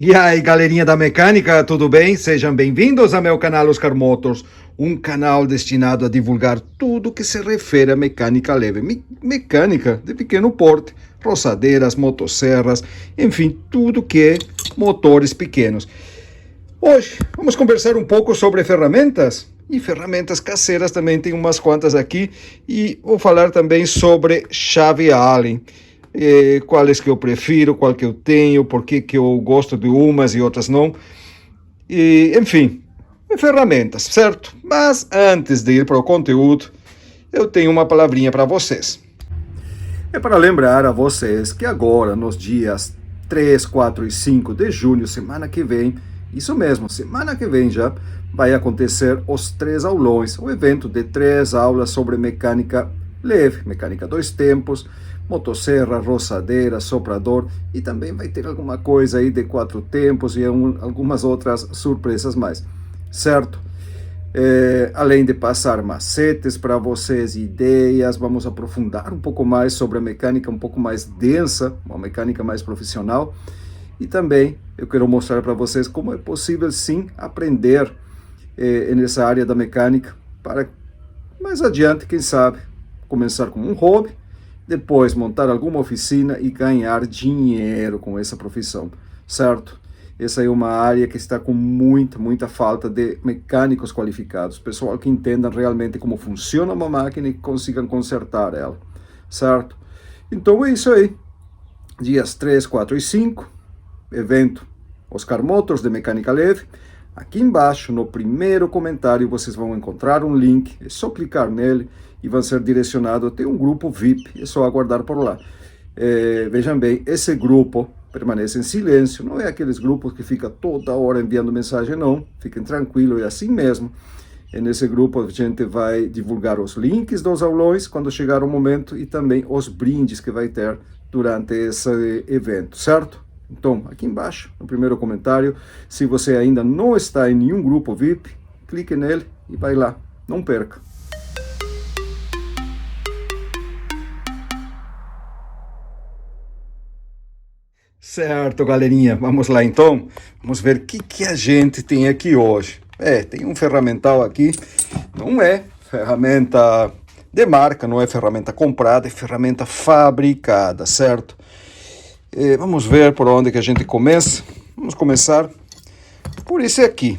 E aí, galerinha da mecânica, tudo bem? Sejam bem-vindos ao meu canal Oscar Motors, um canal destinado a divulgar tudo que se refere a mecânica leve, mecânica de pequeno porte, roçadeiras, motosserras, enfim, tudo que é motores pequenos. Hoje vamos conversar um pouco sobre ferramentas e ferramentas caseiras, também tem umas quantas aqui, e vou falar também sobre chave Allen. Quais que eu prefiro, qual que eu tenho, por que eu gosto de umas e outras não, e enfim, ferramentas, certo? Mas antes de ir para o conteúdo, eu tenho uma palavrinha para vocês. É para lembrar a vocês que agora, nos dias 3, 4 e 5 de junho, semana que vem, isso mesmo, semana que vem já, vai acontecer os 3 aulões, o evento de 3 aulas sobre mecânica leve, mecânica 2 tempos, motosserra, roçadeira, soprador, e também vai ter alguma coisa aí de 4 tempos e algumas outras surpresas mais, certo? Além de passar macetes para vocês, ideias, vamos aprofundar um pouco mais sobre a mecânica um pouco mais densa, uma mecânica mais profissional, e também eu quero mostrar para vocês como é possível sim aprender nessa área da mecânica, para mais adiante, quem sabe, começar como um hobby, depois montar alguma oficina e ganhar dinheiro com essa profissão, certo? Essa é uma área que está com muita falta de mecânicos qualificados, pessoal que entendam realmente como funciona uma máquina e consigam consertar ela, certo? Então é isso aí, dias 3, 4 e 5, evento Oscar Motors de mecânica leve. Aqui embaixo, no primeiro comentário, vocês vão encontrar um link, é só clicar nele e vão ser direcionados até um grupo VIP, é só aguardar por lá. Vejam bem, esse grupo permanece em silêncio, não é aqueles grupos que fica toda hora enviando mensagem, não, fiquem tranquilos, é assim mesmo. Nesse grupo a gente vai divulgar os links dos aulões quando chegar o momento e também os brindes que vai ter durante esse evento, certo? Então, aqui embaixo, no primeiro comentário, se você ainda não está em nenhum grupo VIP, clique nele e vai lá, não perca. Certo, galerinha, vamos lá então, vamos ver o que a gente tem aqui hoje. Tem um ferramental aqui, não é ferramenta de marca, não é ferramenta comprada, é ferramenta fabricada, certo? Vamos ver por onde que a gente começa. Vamos começar por esse aqui.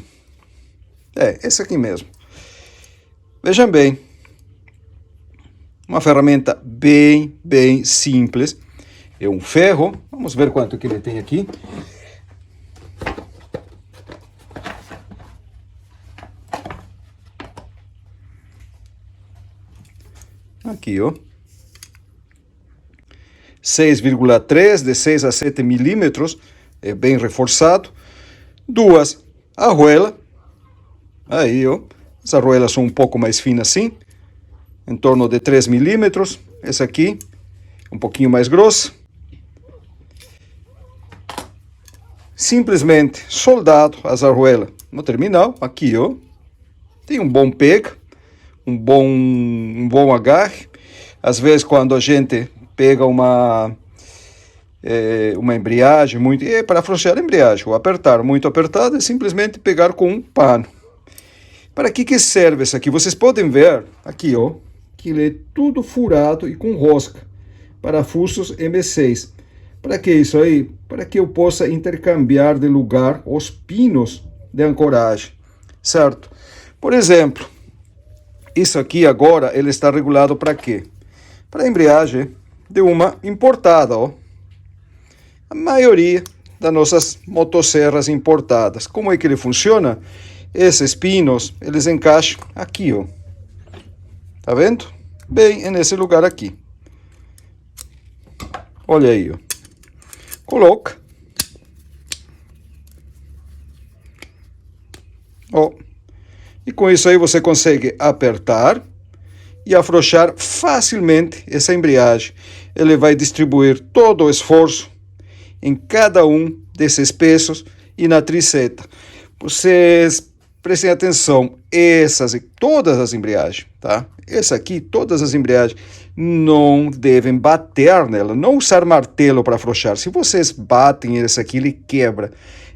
Esse aqui mesmo. Vejam bem, uma ferramenta bem simples. É um ferro. Vamos ver quanto que ele tem aqui. Aqui, ó. 6,3 de 6 a 7 milímetros, é bem reforçado. Duas arruelas, aí ó, as arruelas são um pouco mais finas assim, em torno de 3 milímetros. Essa aqui, um pouquinho mais grossa. Simplesmente soldado as arruelas no terminal, aqui ó, tem um bom pega, um bom agarre. Às vezes quando a gente pega uma embreagem muito, para afrouxar a embreagem ou apertar muito apertada, é simplesmente pegar com um pano. Para que serve isso aqui? Vocês podem ver aqui, ó, que ele é tudo furado e com rosca, parafusos M6. Para que isso aí? Para que eu possa intercambiar de lugar os pinos de ancoragem, certo? Por exemplo, isso aqui agora ele está regulado para quê? Para a embreagem de uma importada, ó. A maioria das nossas motosserras importadas. Como é que ele funciona? Esses pinos, eles encaixam aqui, ó. Tá vendo? Bem, é nesse lugar aqui. Olha aí, ó. Coloca. Ó. E com isso aí você consegue apertar e afrouxar facilmente essa embreagem. Ele vai distribuir todo o esforço em cada um desses pesos e na triceta. Vocês prestem atenção, essas e todas as embreagens, tá? Essa aqui, todas as embreagens, não devem bater nela, não usar martelo para afrouxar. Se vocês batem essa aqui, ele quebra.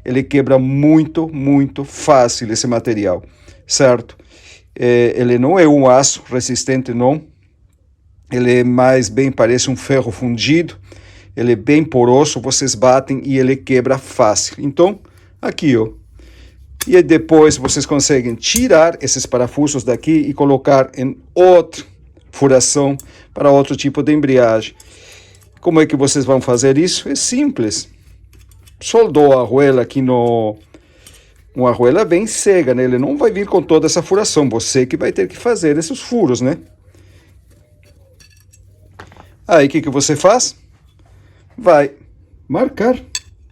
ele quebra muito, muito fácil esse material, certo? Ele não é um aço resistente, não. Ele mais bem parece um ferro fundido. Ele é bem poroso, vocês batem e ele quebra fácil. Então, aqui, ó. E depois vocês conseguem tirar esses parafusos daqui e colocar em outra furação para outro tipo de embreagem. Como é que vocês vão fazer isso? É simples. Soldou a arruela aqui uma arruela bem cega, né? Ele não vai vir com toda essa furação. Você que vai ter que fazer esses furos, né? Aí, o que você faz? Vai marcar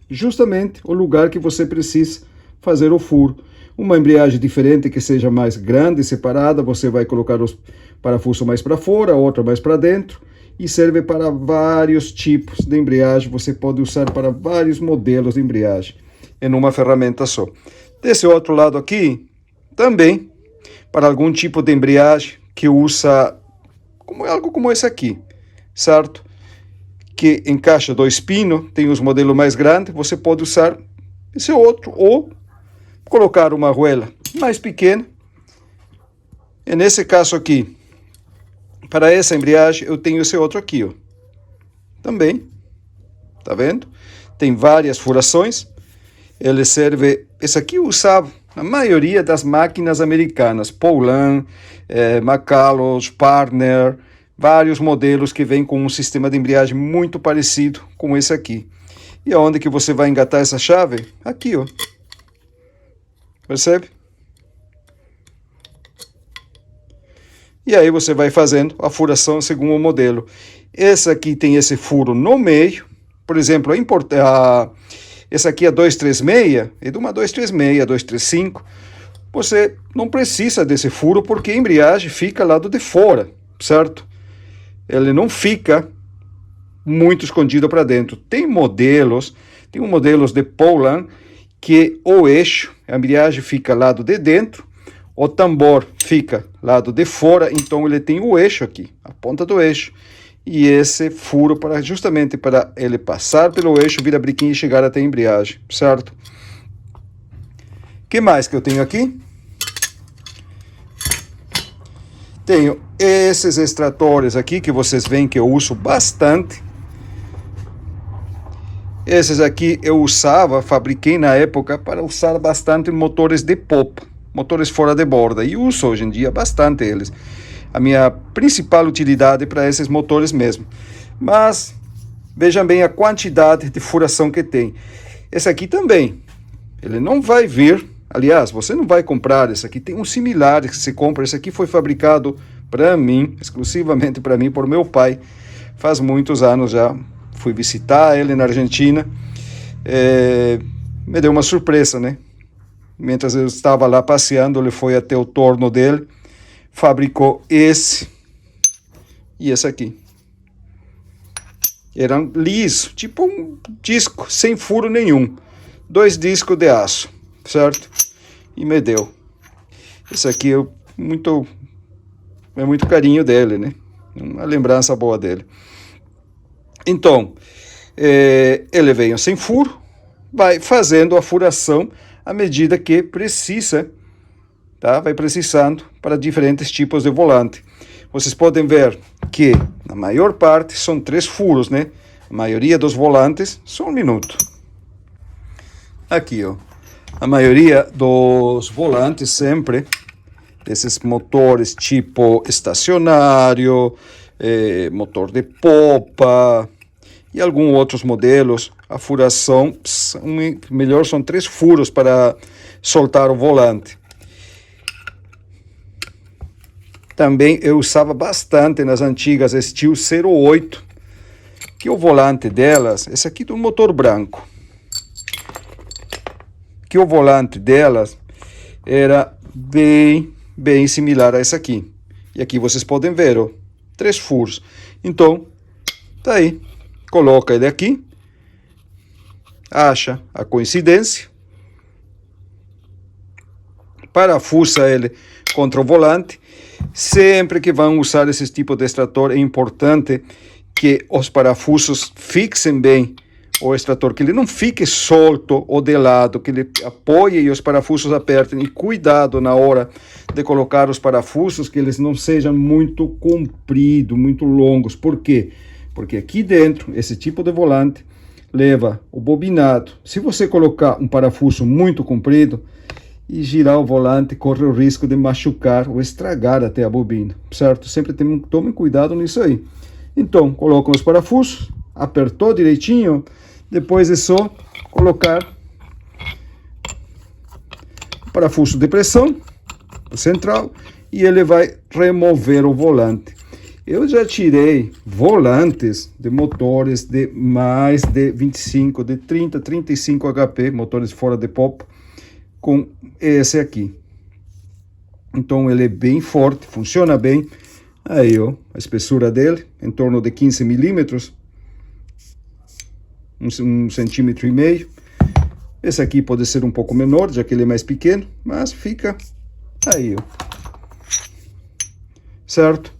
justamente o lugar que você precisa fazer o furo. Uma embreagem diferente que seja mais grande, separada, você vai colocar os parafusos mais para fora, outra mais para dentro, e serve para vários tipos de embreagem. Você pode usar para vários modelos de embreagem em uma ferramenta só. Desse outro lado aqui, também, para algum tipo de embreagem que usa algo como esse aqui, certo? Que encaixa 2 pinos, tem os modelos mais grandes, você pode usar esse outro, ou colocar uma arruela mais pequena. E nesse caso aqui, para essa embreagem, eu tenho esse outro aqui, ó. Também, tá vendo? Tem várias furações. Ele serve, esse aqui eu usava na maioria das máquinas americanas, Poulan, McCulloch, Partner, vários modelos que vêm com um sistema de embreagem muito parecido com esse aqui. E aonde que você vai engatar essa chave? Aqui, ó. Percebe? E aí você vai fazendo a furação segundo o modelo. Esse aqui tem esse furo no meio. Por exemplo, esse aqui é 236, é de uma 236, 235. Você não precisa desse furo porque a embreagem fica lá do de fora, certo? Ele não fica muito escondido para dentro. Tem modelos de Poulan que o eixo, a embreagem fica lado de dentro, o tambor fica lado de fora, então ele tem o eixo aqui, a ponta do eixo, e esse furo justamente para ele passar pelo eixo, vir a briquinha e chegar até a embreagem, certo? O que mais que eu tenho aqui? Tenho esses extratores aqui que vocês veem que eu uso bastante. Esses aqui eu fabriquei na época para usar bastante motores de popa, motores fora de borda, e uso hoje em dia bastante eles. A minha principal utilidade para esses motores mesmo. Mas vejam bem a quantidade de furação que tem. Esse aqui também, ele não vai vir, aliás, você não vai comprar esse aqui, tem um similar que se compra. Esse aqui foi fabricado para mim, exclusivamente para mim, por meu pai, faz muitos anos já. Fui visitar ele na Argentina, me deu uma surpresa, né? Mientras eu estava lá passeando, ele foi até o torno dele, fabricou esse e esse aqui. Eram liso, tipo um disco, sem furo nenhum. 2 discos de aço, certo? E me deu. Esse aqui é muito carinho dele, né? Uma lembrança boa dele. Então, ele veio sem furo, vai fazendo a furação à medida que precisa, tá? Vai precisando para diferentes tipos de volante. Vocês podem ver que, na maior parte, são 3 furos, né? A maioria dos volantes, só um minuto. Aqui, ó. A maioria dos volantes sempre, desses motores tipo estacionário, motor de popa e alguns outros modelos, a furação, melhor são 3 furos para soltar o volante. Também eu usava bastante nas antigas Steel 08, que o volante delas, esse aqui é um motor branco, que o volante delas era bem similar a esse aqui. E aqui vocês podem ver, ó, 3 furos. Então, tá aí. Coloca ele aqui, acha a coincidência, parafusa ele contra o volante. Sempre que vão usar esse tipo de extrator, é importante que os parafusos fixem bem o extrator, que ele não fique solto ou de lado, que ele apoie e os parafusos apertem. E cuidado na hora de colocar os parafusos, que eles não sejam muito compridos, muito longos. Por quê? Porque aqui dentro, esse tipo de volante leva o bobinado. Se você colocar um parafuso muito comprido e girar o volante, corre o risco de machucar ou estragar até a bobina, certo? Sempre tomem cuidado nisso aí. Então, colocam os parafusos, apertou direitinho, depois é só colocar o parafuso de pressão central e ele vai remover o volante. Eu já tirei volantes de motores de mais de 25, de 30, 35 HP, motores fora de pop, com esse aqui. Então ele é bem forte, funciona bem. Aí, ó, a espessura dele, em torno de 15 milímetros, 1,5 centímetro. Esse aqui pode ser um pouco menor, já que ele é mais pequeno, mas fica aí, ó. Certo?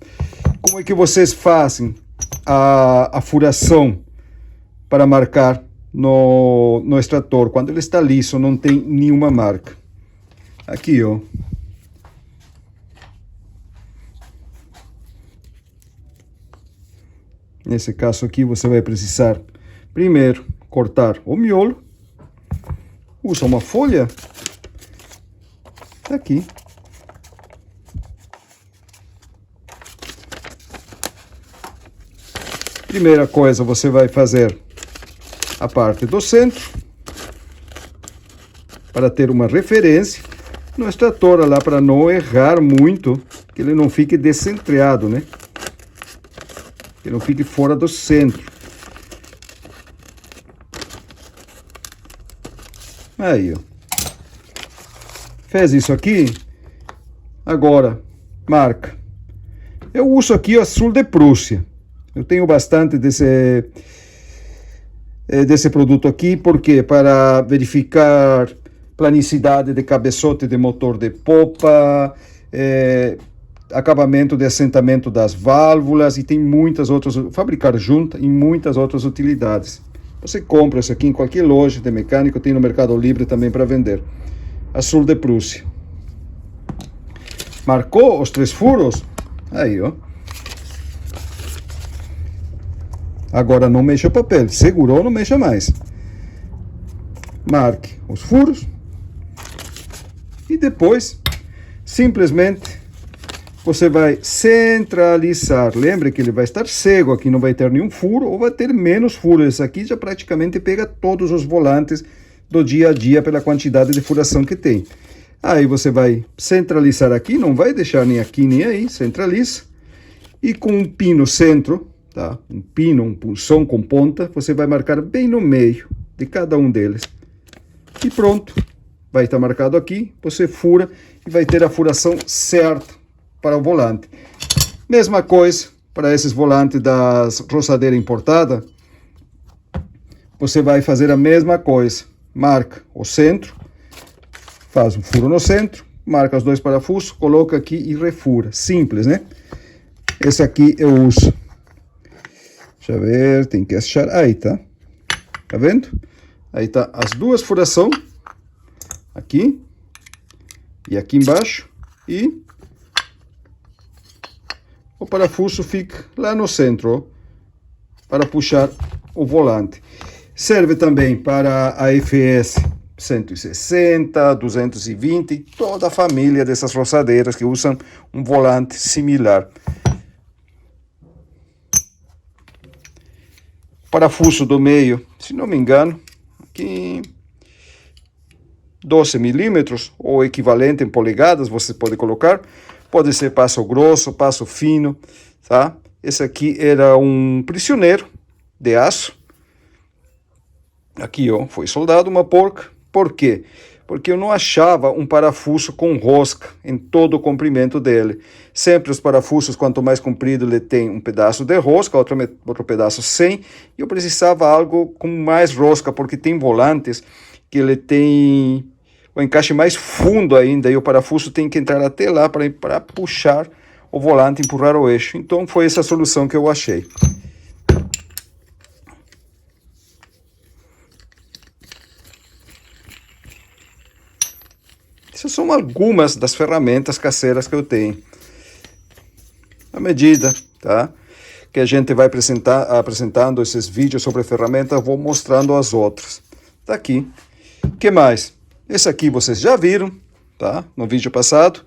Como é que vocês fazem a furação para marcar no extrator? Quando ele está liso, não tem nenhuma marca. Aqui, ó. Nesse caso aqui, você vai precisar, primeiro, cortar o miolo. Usa uma folha. Aqui. Primeira coisa, você vai fazer a parte do centro, para ter uma referência no extrator lá, para não errar muito, que ele não fique descentreado, né? Que não fique fora do centro. Aí, ó. Fez isso aqui. Agora, marca. Eu uso aqui o Sul de Prússia. Eu tenho bastante desse produto aqui, porque para verificar planicidade de cabeçote de motor de popa, acabamento de assentamento das válvulas, e tem muitas outras, fabricar junta e muitas outras utilidades. Você compra isso aqui em qualquer loja de mecânico, tem no Mercado Livre também para vender. A Sul de Prússia. Marcou os 3 furos? Aí, ó. Agora não mexa o papel, segurou, não mexa mais. Marque os furos e depois simplesmente você vai centralizar. Lembre que ele vai estar cego, aqui não vai ter nenhum furo ou vai ter menos furos. Esse aqui já praticamente pega todos os volantes do dia a dia pela quantidade de furação que tem. Aí você vai centralizar aqui, não vai deixar nem aqui nem aí, centraliza. E com um pino centro, tá? Um pino, um punção com ponta, você vai marcar bem no meio de cada um deles. E pronto, vai estar marcado aqui, você fura e vai ter a furação certa para o volante. Mesma coisa para esses volantes das roçadeiras importadas, você vai fazer a mesma coisa. Marca o centro, faz um furo no centro, marca os 2 parafusos, coloca aqui e refura. Simples, né? Esse aqui eu uso. Deixa eu ver, tem que achar. Aí, tá? Tá vendo? Aí tá as 2 furações. Aqui. E aqui embaixo. E o parafuso fica lá no centro, ó, para puxar o volante. Serve também para a FS 160, 220, toda a família dessas roçadeiras que usam um volante similar. Parafuso do meio, se não me engano, aqui 12 milímetros, ou equivalente em polegadas, você pode colocar. Pode ser passo grosso, passo fino, tá? Esse aqui era um prisioneiro de aço. Aqui, ó, foi soldado uma porca. Por quê? Porque eu não achava um parafuso com rosca em todo o comprimento dele. Sempre os parafusos, quanto mais comprido ele tem um pedaço de rosca, outro pedaço sem. E eu precisava algo com mais rosca, porque tem volantes que ele tem o encaixe mais fundo ainda, e o parafuso tem que entrar até lá para puxar o volante, empurrar o eixo. Então foi essa a solução que eu achei. Essas são algumas das ferramentas caseiras que eu tenho. À medida, tá, que a gente vai apresentando esses vídeos sobre ferramentas, vou mostrando as outras. Tá aqui. O que mais? Esse aqui vocês já viram, tá? No vídeo passado.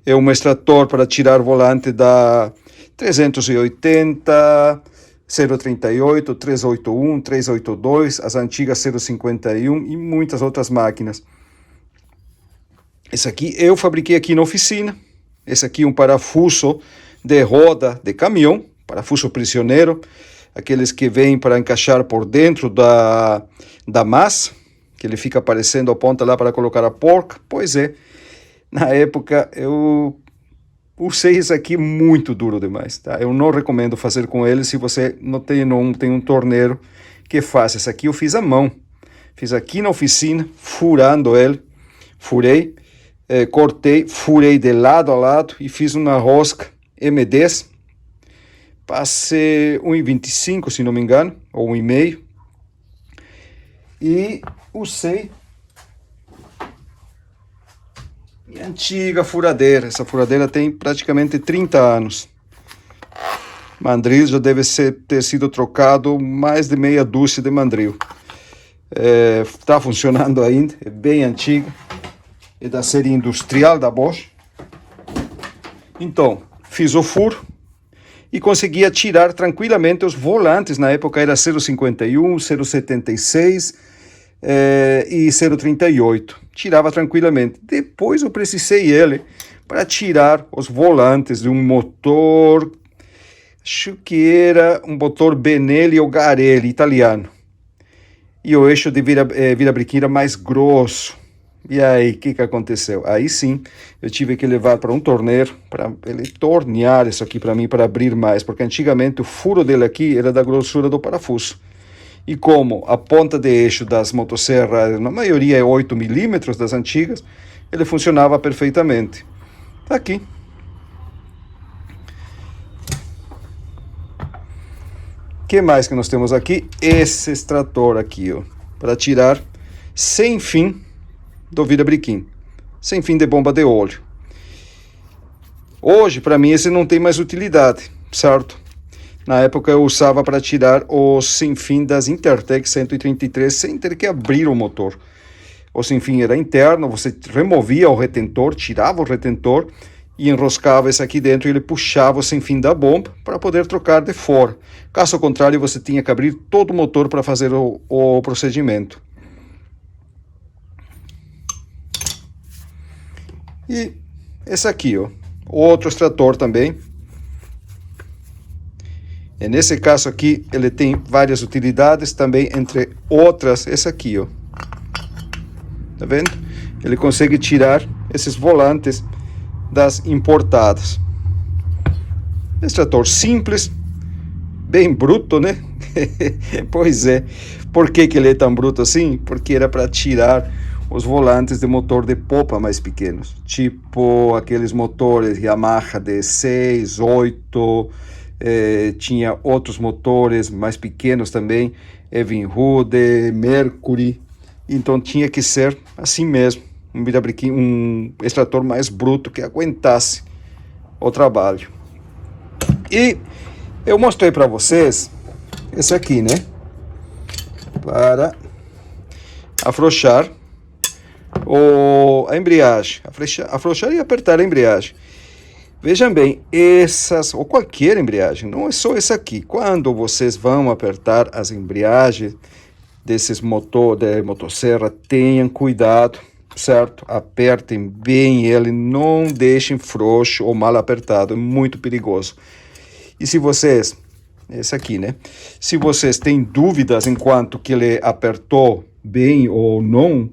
É um extrator para tirar volante da 380, 038, 381, 382, as antigas 051 e muitas outras máquinas. Esse aqui eu fabriquei aqui na oficina. Esse aqui é um parafuso de roda de caminhão, parafuso prisioneiro, aqueles que vêm para encaixar por dentro da massa, que ele fica aparecendo a ponta lá para colocar a porca. Pois é, na época eu usei isso aqui muito duro demais, tá? Eu não recomendo fazer com ele se você não tem um torneiro que faça. Esse aqui eu fiz à mão, fiz aqui na oficina, furando ele, furei, cortei, furei de lado a lado e fiz uma rosca M10, passei 1,25 se não me engano, ou 1,5, e usei minha antiga furadeira. Essa furadeira tem praticamente 30 anos. Mandril já deve ter sido trocado mais de meia dúzia de mandril. Está funcionando ainda, é bem antiga, é da série industrial da Bosch. Então, fiz o furo e conseguia tirar tranquilamente os volantes. Na época era 051, 076 e 038. Tirava tranquilamente. Depois eu precisei ele para tirar os volantes de um motor, acho que era um motor Benelli ou Garelli italiano. E o eixo de virabrequim era mais grosso. E aí, o que aconteceu? Aí sim, eu tive que levar para um torneiro, para ele tornear isso aqui para mim, para abrir mais, porque antigamente o furo dele aqui era da grossura do parafuso. E como a ponta de eixo das motosserras, na maioria é 8 milímetros das antigas, ele funcionava perfeitamente. Tá aqui. O que mais que nós temos aqui? Esse extrator aqui, ó, para tirar sem fim do virabrequim, sem fim de bomba de óleo. Hoje, para mim, esse não tem mais utilidade, certo? Na época eu usava para tirar o sem fim das Intertec 133 sem ter que abrir o motor. O sem fim era interno, você removia o retentor, tirava o retentor e enroscava esse aqui dentro e ele puxava o sem fim da bomba para poder trocar de fora. Caso contrário, você tinha que abrir todo o motor para fazer o procedimento. E esse aqui, ó, outro extrator também. E nesse caso aqui, ele tem várias utilidades também, entre outras, esse aqui, ó. Tá vendo? Ele consegue tirar esses volantes das importadas. Extrator simples, bem bruto, né? Pois é. Por que ele é tão bruto assim? Porque era para tirar os volantes de motor de popa mais pequenos, tipo aqueles motores Yamaha de 6, 8, tinha outros motores mais pequenos também, Evinrude, Mercury, então tinha que ser assim mesmo, um virabrequim, um extrator mais bruto que aguentasse o trabalho. E eu mostrei para vocês esse aqui, né, para afrouxar a embreagem, afrouxar e apertar a embreagem. Vejam bem, essas, ou qualquer embreagem, não é só essa aqui. Quando vocês vão apertar as embreagens desses de motosserra, tenham cuidado, certo? Apertem bem ele, não deixem frouxo ou mal apertado, é muito perigoso. E se vocês, esse aqui, né? Se vocês têm dúvidas enquanto que ele apertou bem ou não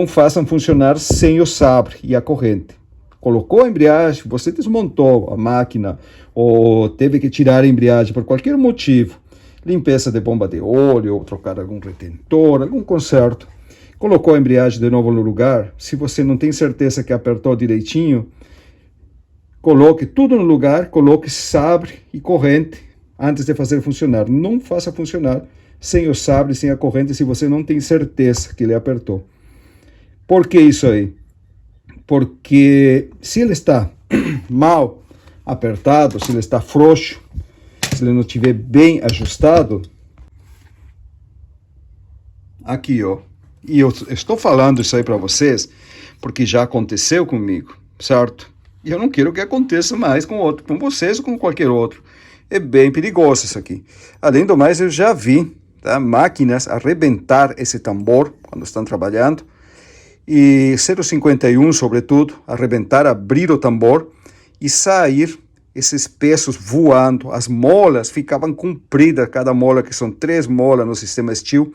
façam funcionar sem o sabre e a corrente. Colocou a embreagem, você desmontou a máquina ou teve que tirar a embreagem por qualquer motivo, limpeza de bomba de óleo, ou trocar algum retentor, algum conserto, colocou a embreagem de novo no lugar, se você não tem certeza que apertou direitinho, coloque tudo no lugar, coloque sabre e corrente antes de fazer funcionar. Não faça funcionar sem o sabre e sem a corrente se você não tem certeza que ele apertou. Por que isso aí? porque se ele está mal apertado, se ele está frouxo, se ele não estiver bem ajustado, aqui, ó, e eu estou falando isso aí para vocês porque já aconteceu comigo, certo? E eu não quero que aconteça mais com outro, com vocês ou com qualquer outro. É bem perigoso isso aqui. Além do mais, eu já vi, tá, máquinas arrebentar esse tambor quando estão trabalhando, e 0,51 sobretudo, arrebentar, abrir o tambor e sair esses pesos voando. As molas ficavam compridas, cada mola, que são 3 molas no sistema Steel,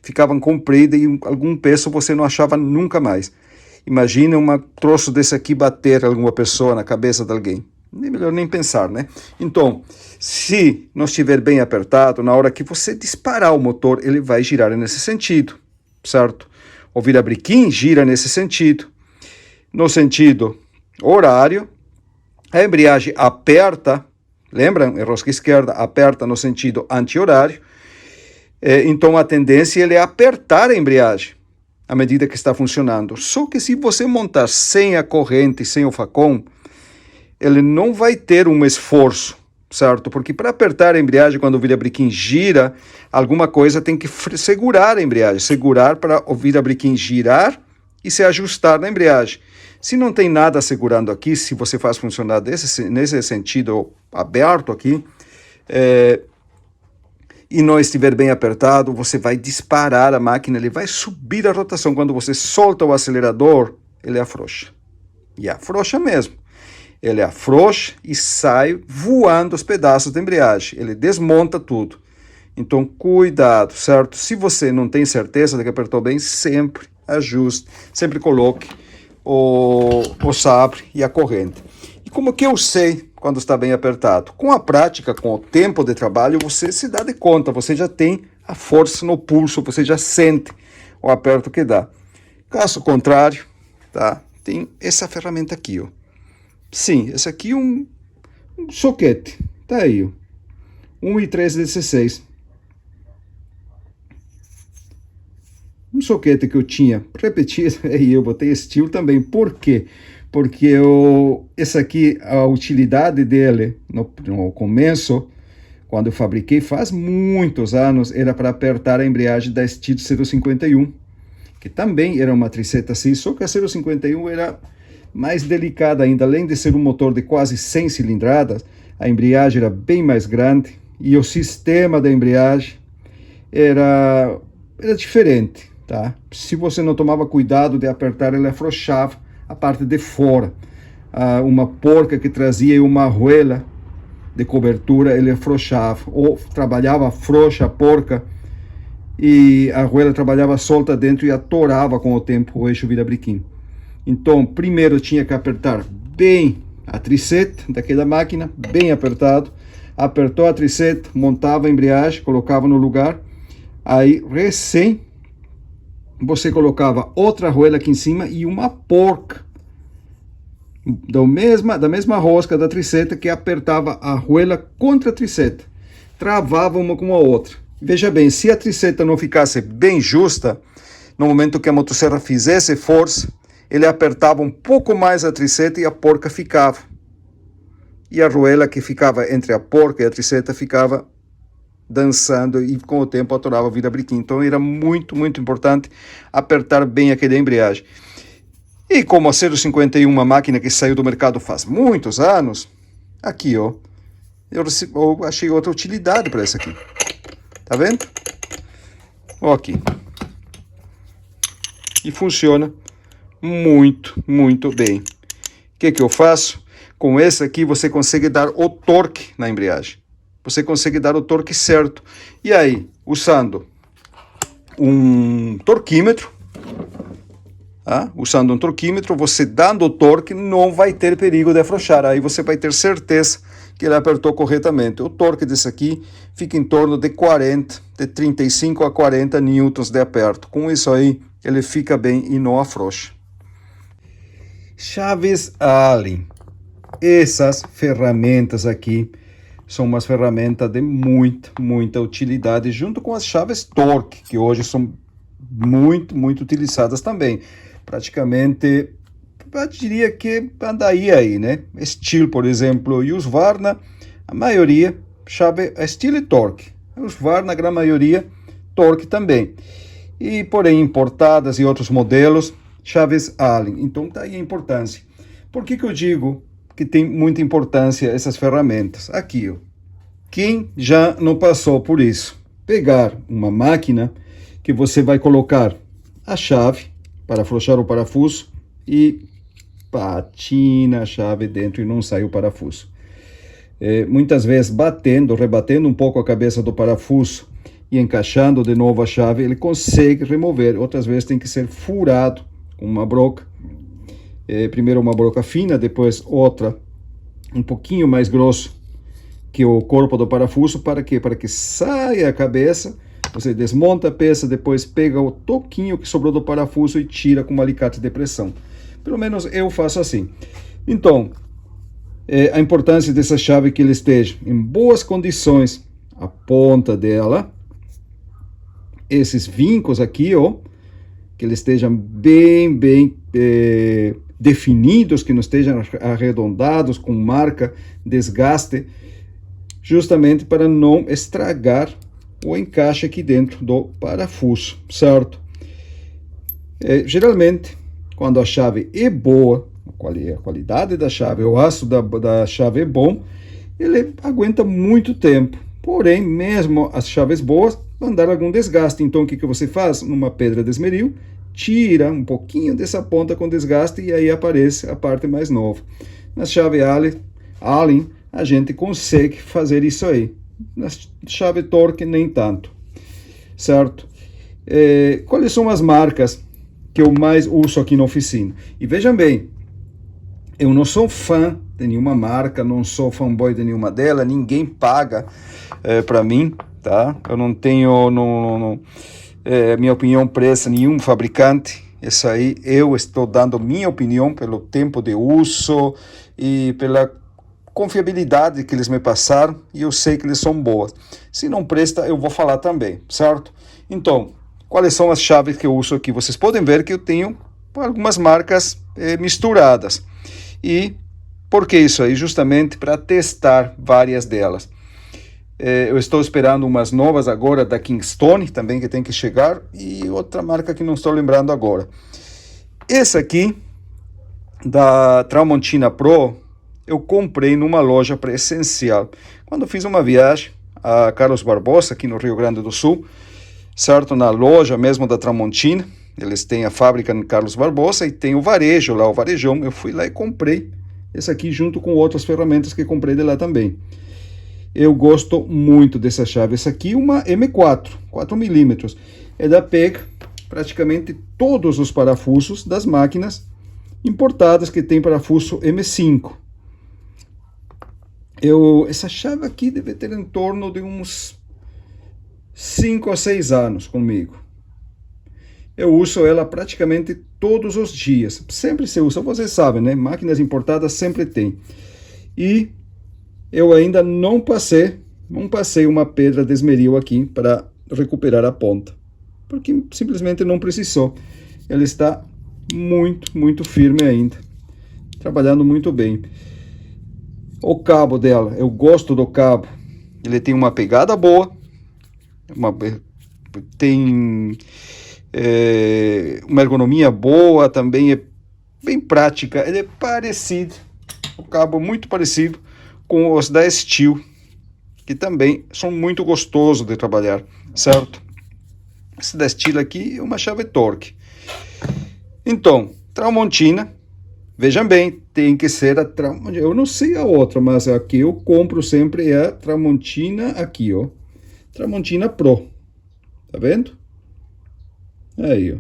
ficavam compridas e algum peso você não achava nunca mais. Imagina um troço desse aqui bater alguma pessoa na cabeça de alguém. É melhor nem pensar, né? Então, se não estiver bem apertado, na hora que você disparar o motor, ele vai girar nesse sentido, certo? O virabrequim gira nesse sentido. No sentido horário, a embreagem aperta, lembram? A rosca esquerda aperta no sentido anti-horário. Então, a tendência é apertar a embreagem à medida que está funcionando. Só que se você montar sem a corrente, sem o facão, ele não vai ter um esforço, certo? Porque para apertar a embreagem, quando o virabrequim gira, alguma coisa tem que segurar a embreagem, segurar para o virabrequim girar e se ajustar na embreagem. Se não tem nada segurando aqui, se você faz funcionar nesse sentido aberto aqui, e não estiver bem apertado, você vai disparar a máquina, ele vai subir a rotação. Quando você solta o acelerador, ele afrouxa. E afrouxa mesmo. Ele afrouxa e sai voando os pedaços da embreagem. Ele desmonta tudo. Então, cuidado, certo? Se você não tem certeza de que apertou bem, sempre ajuste, sempre coloque o sabre e a corrente. E como que eu sei quando está bem apertado? Com a prática, com o tempo de trabalho, você se dá de conta, você já tem a força no pulso, você já sente o aperto que dá. Caso contrário, tá? Tem essa ferramenta aqui, ó. Sim, esse aqui é um soquete, tá aí, ó. 1,316. Um soquete que eu tinha repetido, e eu botei Steel também. Por quê? Porque esse aqui, a utilidade dele no começo, quando eu fabriquei, faz muitos anos, era para apertar a embreagem da Steel 051, que também era uma triceta assim, só que a 051 era mais delicada ainda. Além de ser um motor de quase 100 cilindradas, a embreagem era bem mais grande e o sistema da embreagem era diferente, tá? Se você não tomava cuidado de apertar, ele afrouxava a parte de fora. Uma porca que trazia uma arruela de cobertura, ele afrouxava, ou trabalhava frouxa a porca e a arruela trabalhava solta dentro e atorava com o tempo o eixo virabrequim. Então, primeiro tinha que apertar bem a triceta daquela máquina, bem apertado. Apertou a triceta, montava a embreagem, colocava no lugar. Aí, você colocava outra arruela aqui em cima e uma porca da mesma rosca da triceta, que apertava a arruela contra a triceta. Travava uma com a outra. Veja bem, se a triceta não ficasse bem justa, no momento que a motosserra fizesse força, ele apertava um pouco mais a triceta e a porca ficava. E a arruela que ficava entre a porca e a triceta ficava dançando e com o tempo atorava o virabrequim. Então era muito, muito importante apertar bem aquela embreagem. E como a 051, uma máquina que saiu do mercado faz muitos anos, aqui, ó, eu achei outra utilidade para essa aqui. Tá vendo? Ó, aqui. E funciona muito, muito bem. O que eu faço? Com esse aqui você consegue dar o torque na embreagem. Você consegue dar o torque certo. E aí, usando um torquímetro, você dando o torque, não vai ter perigo de afrouxar. Aí você vai ter certeza que ele apertou corretamente. O torque desse aqui fica em torno de 35 a 40 newtons de aperto. Com isso aí, ele fica bem e não afrouxa. Chaves Allen. Essas ferramentas aqui são umas ferramentas de muita utilidade, junto com as chaves Torque, que hoje são muito utilizadas também. Praticamente eu diria que andaria aí, né? Steel, por exemplo, e Husqvarna, a maioria, chave Steel e Torque. Husqvarna, a grande maioria, Torque também. E, porém, importadas e outros modelos, chaves Allen. Então, tá aí a importância. Por que eu digo que tem muita importância essas ferramentas? Aqui, ó. Quem já não passou por isso? Pegar uma máquina que você vai colocar a chave para afrouxar o parafuso e patina a chave dentro e não sai o parafuso. Muitas vezes rebatendo um pouco a cabeça do parafuso e encaixando de novo a chave, ele consegue remover. Outras vezes tem que ser furado com uma broca. Primeiro uma broca fina, depois outra um pouquinho mais grosso que o corpo do parafuso. Para quê? Para que saia a cabeça, você desmonta a peça, depois pega o toquinho que sobrou do parafuso e tira com um alicate de pressão. Pelo menos eu faço assim. Então, a importância dessa chave é que ele esteja em boas condições, a ponta dela, esses vincos aqui, ó, que eles estejam bem definidos, que não estejam arredondados, com marca, desgaste, justamente para não estragar o encaixe aqui dentro do parafuso, certo? Geralmente, quando a chave é boa, a qualidade da chave, o aço da chave é bom, ele aguenta muito tempo. Porém, mesmo as chaves boas, vão dar algum desgaste. Então, o que você faz? Numa pedra de esmeril, tira um pouquinho dessa ponta com desgaste e aí aparece a parte mais nova. Na chave Allen, a gente consegue fazer isso aí. Na chave Torque, nem tanto. Certo? Quais são as marcas que eu mais uso aqui na oficina? E vejam bem, eu não sou fã de nenhuma marca, não sou fanboy de nenhuma delas, ninguém paga para mim, tá? Eu não tenho, minha opinião, presa nenhum fabricante. Isso aí, eu estou dando minha opinião pelo tempo de uso e pela confiabilidade que eles me passaram, e eu sei que eles são boas. Se não presta, eu vou falar também, certo? Então, quais são as chaves que eu uso aqui? Vocês podem ver que eu tenho algumas marcas misturadas. E por que isso aí? Justamente para testar várias delas. Eu estou esperando umas novas agora da Kingstone, também que tem que chegar, e outra marca que não estou lembrando agora. Essa aqui, da Tramontina Pro, eu comprei numa loja presencial. Quando eu fiz uma viagem a Carlos Barbosa, aqui no Rio Grande do Sul, certo? Na loja mesmo da Tramontina, eles têm a fábrica em Carlos Barbosa e tem o varejo lá, o varejão. Eu fui lá e comprei esse aqui junto com outras ferramentas que comprei de lá também. Eu gosto muito dessa chave. Essa aqui é uma M4, 4 milímetros. É da PEG, praticamente todos os parafusos das máquinas importadas que tem parafuso M5. Essa chave aqui deve ter em torno de uns 5 a 6 anos comigo. Eu uso ela praticamente todos os dias. Sempre se usa, vocês sabem, né? Máquinas importadas sempre tem. E eu ainda não passei uma pedra de esmeril aqui para recuperar a ponta. Porque simplesmente não precisou. Ela está muito firme ainda. Trabalhando muito bem. O cabo dela, eu gosto do cabo. Ele tem uma pegada boa. Tem uma ergonomia boa, também é bem prática. Ele é parecido, o cabo muito parecido com os da Steel, que também são muito gostosos de trabalhar, certo? Esse da Steel aqui é uma chave Torque. Então, Tramontina, vejam bem, tem que ser a Tramontina. Eu não sei a outra, mas a que eu compro sempre é a Tramontina aqui, ó. Tramontina Pro. Tá vendo? Aí, ó.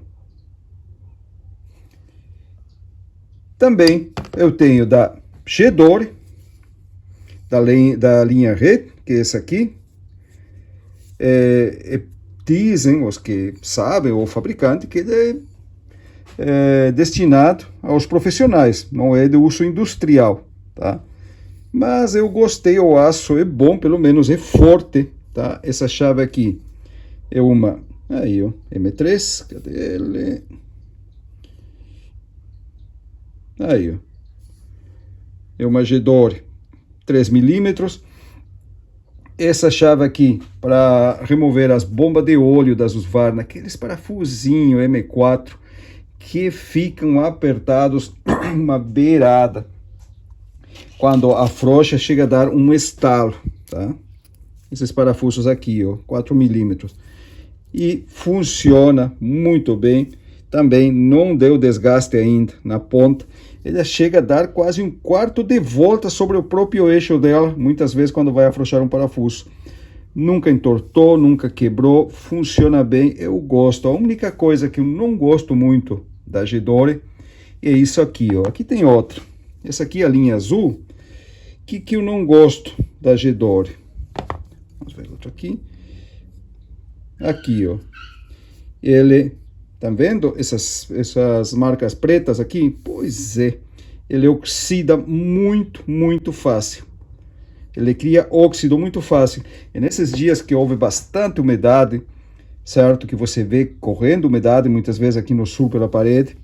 Também eu tenho da Chedore, da linha Red, que é essa aqui. Dizem os que sabem, o fabricante, que ele é destinado aos profissionais, não é de uso industrial, tá? Mas eu gostei, o aço é bom, pelo menos é forte, tá? Essa chave aqui é uma, aí ó, M3, cadê ele? Aí, ó. É uma G-Dore 3 milímetros. Essa chave aqui para remover as bombas de óleo das Husqvarna, aqueles parafusinhos M4 que ficam apertados uma beirada. Quando afrouxa, chega a dar um estalo, tá? Esses parafusos aqui, ó, 4 milímetros. E funciona muito bem. Também não deu desgaste ainda na ponta. Ele chega a dar quase um quarto de volta sobre o próprio eixo dela, muitas vezes quando vai afrouxar um parafuso. Nunca entortou, nunca quebrou, funciona bem, eu gosto. A única coisa que eu não gosto muito da G-Dore é isso aqui, ó. Aqui tem outra. Essa aqui é a linha azul, que eu não gosto da G-Dore. Vamos ver outro aqui. Aqui, ó. Ele, tá vendo essas marcas pretas aqui? Pois é, ele oxida muito fácil. Ele cria óxido muito fácil. E nesses dias que houve bastante umidade, certo? Que você vê correndo umidade, muitas vezes aqui no sul pela parede.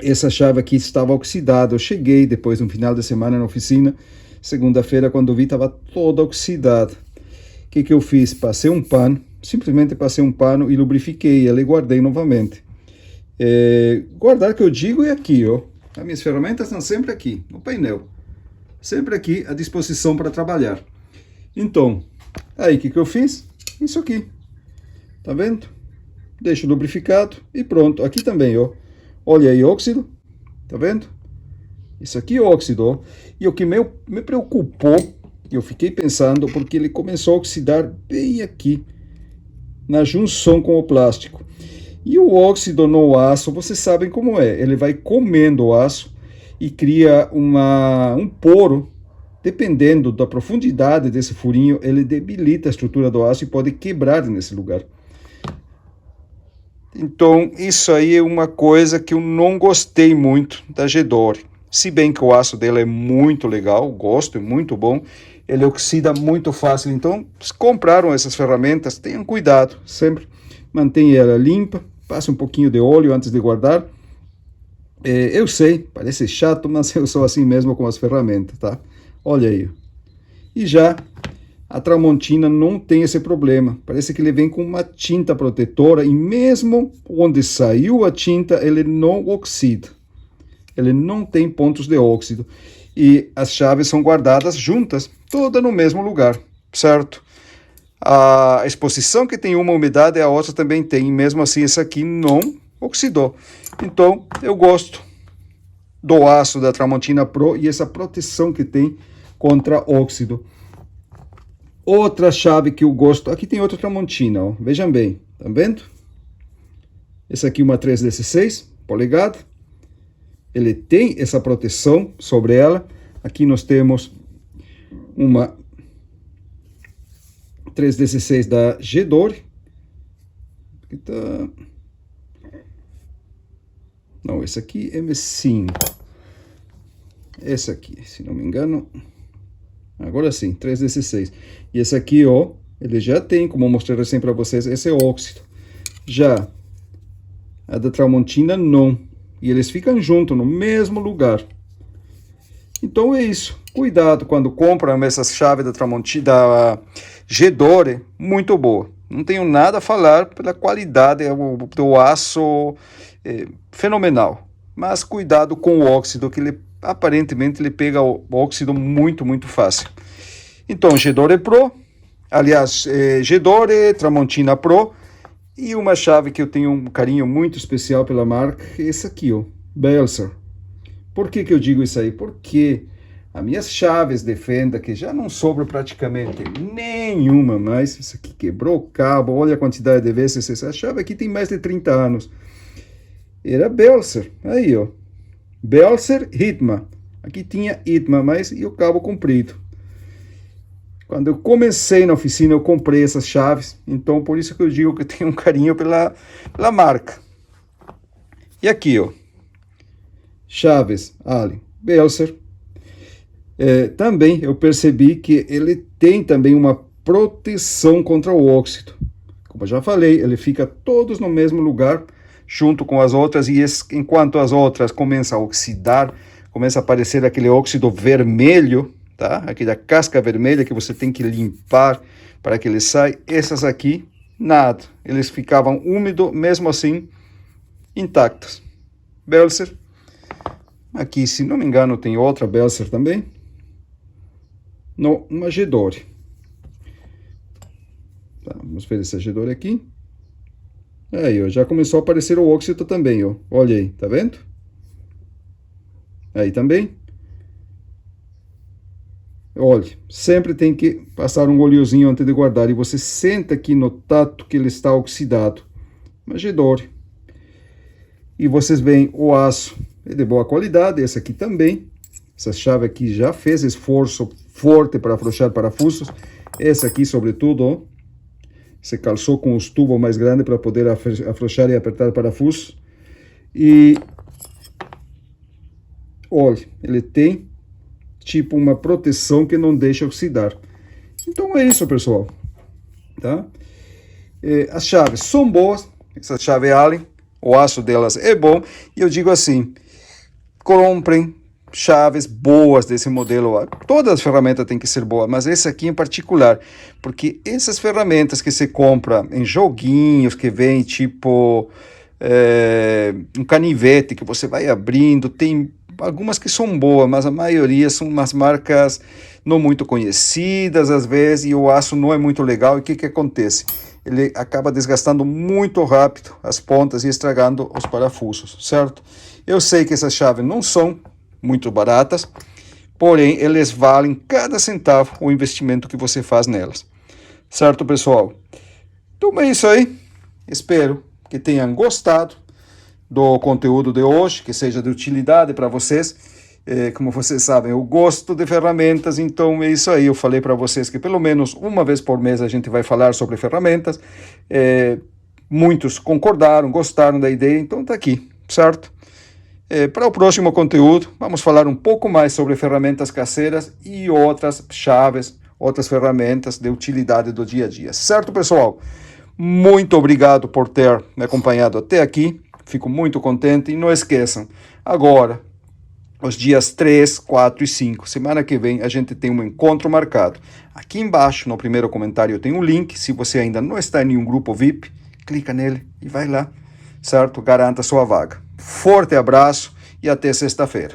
Essa chave aqui estava oxidada. Eu cheguei depois, no final de semana na oficina, segunda-feira, quando vi, estava toda oxidada. O que eu fiz? Passei um pano, simplesmente passei um pano e lubrifiquei ela e guardei novamente. Guardar que eu digo é aqui, ó. As minhas ferramentas estão sempre aqui, no painel. Sempre aqui à disposição para trabalhar. Então, aí o que eu fiz? Isso aqui. Tá vendo? Deixo lubrificado e pronto. Aqui também, ó. Olha aí, óxido. Tá vendo? Isso aqui é óxido, ó. E o que me preocupou, eu fiquei pensando, porque ele começou a oxidar bem aqui, na junção com o plástico. E o óxido no aço, vocês sabem como é. Ele vai comendo o aço e cria um poro. Dependendo da profundidade desse furinho, ele debilita a estrutura do aço e pode quebrar nesse lugar. Então, isso aí é uma coisa que eu não gostei muito da G-Dore. Se bem que o aço dela é muito legal, gosto, é muito bom. Ele oxida muito fácil. Então, se compraram essas ferramentas, tenham cuidado. Sempre mantenha ela limpa. Passe um pouquinho de óleo antes de guardar. Eu sei, parece chato, mas eu sou assim mesmo com as ferramentas, tá? Olha aí. E já a Tramontina não tem esse problema. Parece que ele vem com uma tinta protetora e mesmo onde saiu a tinta, ele não oxida. Ele não tem pontos de óxido. E as chaves são guardadas juntas, todas no mesmo lugar, certo? A exposição que tem uma umidade, a outra também tem. E mesmo assim, essa aqui não oxidou. Então, eu gosto do aço da Tramontina Pro e essa proteção que tem contra óxido. Outra chave que eu gosto, aqui tem outra Tramontina, ó. Vejam bem, tá vendo? Essa aqui é uma 316 polegada. Ele tem essa proteção sobre ela. Aqui nós temos uma 316 da G-Dore. Aqui tá... Não, esse aqui é M5. Esse aqui, se não me engano. Agora sim, 316. E esse aqui, ó, ele já tem, como eu mostrei recém para vocês, esse é óxido. Já a da Tramontina, não. E eles ficam juntos, no mesmo lugar. Então é isso. Cuidado quando compram essas chaves da Tramontina, da G-Dore, muito boa. Não tenho nada a falar pela qualidade do aço, fenomenal. Mas cuidado com o óxido, que ele aparentemente ele pega o óxido muito fácil. Então, G-Dore Pro, aliás, G-Dore Tramontina Pro, e uma chave que eu tenho um carinho muito especial pela marca, é essa aqui, ó, Belser. Por que eu digo isso aí? Porque as minhas chaves de fenda, que já não sobra praticamente nenhuma mais, isso aqui quebrou o cabo, olha a quantidade de vezes, essa chave aqui tem mais de 30 anos. Era Belser, aí ó, Belser Hitma, aqui tinha Hitma, mas e o cabo comprido. Quando eu comecei na oficina, eu comprei essas chaves, então por isso que eu digo que eu tenho um carinho pela marca. E aqui ó, chaves Allen Belser. Também eu percebi que ele tem também uma proteção contra o óxido. Como eu já falei, ele fica todos no mesmo lugar, junto com as outras, e enquanto as outras começam a oxidar, começa a aparecer aquele óxido vermelho, tá? Aquela casca vermelha que você tem que limpar para que ele saia. Essas aqui, nada. Eles ficavam úmidos, mesmo assim, intactos. Belser. Aqui, se não me engano, tem outra Belser também. No Magedore. Tá, vamos ver esse Magedore aqui. Aí, ó, já começou a aparecer o óxido também, ó. Olha aí, tá vendo? Aí também. Olha, sempre tem que passar um oleozinho antes de guardar. E você sente aqui no tato que ele está oxidado. Magedore. E vocês veem o aço é de boa qualidade. Esse aqui também. Essa chave aqui já fez esforço forte para afrouxar parafusos. Essa aqui, sobretudo, ó, se calçou com os tubos mais grandes para poder afrouxar e apertar parafusos. E olha, ele tem tipo uma proteção que não deixa oxidar. Então é isso, pessoal, tá? As chaves são boas. Essa chave Allen, o aço delas é bom. E eu digo assim, comprem chaves boas desse modelo. Todas as ferramentas têm que ser boas, mas essa aqui em particular, porque essas ferramentas que você compra em joguinhos, que vem tipo um canivete que você vai abrindo, tem algumas que são boas, mas a maioria são umas marcas não muito conhecidas às vezes, e o aço não é muito legal. E o que acontece? Ele acaba desgastando muito rápido as pontas e estragando os parafusos, certo? Eu sei que essas chaves não são muito baratas, porém eles valem cada centavo o investimento que você faz nelas, certo, pessoal? Então é isso aí. Espero que tenham gostado do conteúdo de hoje, que seja de utilidade para vocês. Como vocês sabem, eu gosto de ferramentas, então é isso aí. Eu falei para vocês que pelo menos uma vez por mês a gente vai falar sobre ferramentas. Muitos concordaram, gostaram da ideia, então tá aqui, certo? Para o próximo conteúdo, vamos falar um pouco mais sobre ferramentas caseiras e outras chaves, outras ferramentas de utilidade do dia a dia, certo, pessoal? Muito obrigado por ter me acompanhado até aqui. Fico muito contente. E não esqueçam, agora, os dias 3, 4 e 5, semana que vem, a gente tem um encontro marcado. Aqui embaixo, no primeiro comentário, tem um link. Se você ainda não está em nenhum grupo VIP, clica nele e vai lá, certo? Garanta sua vaga. Forte abraço e até sexta-feira.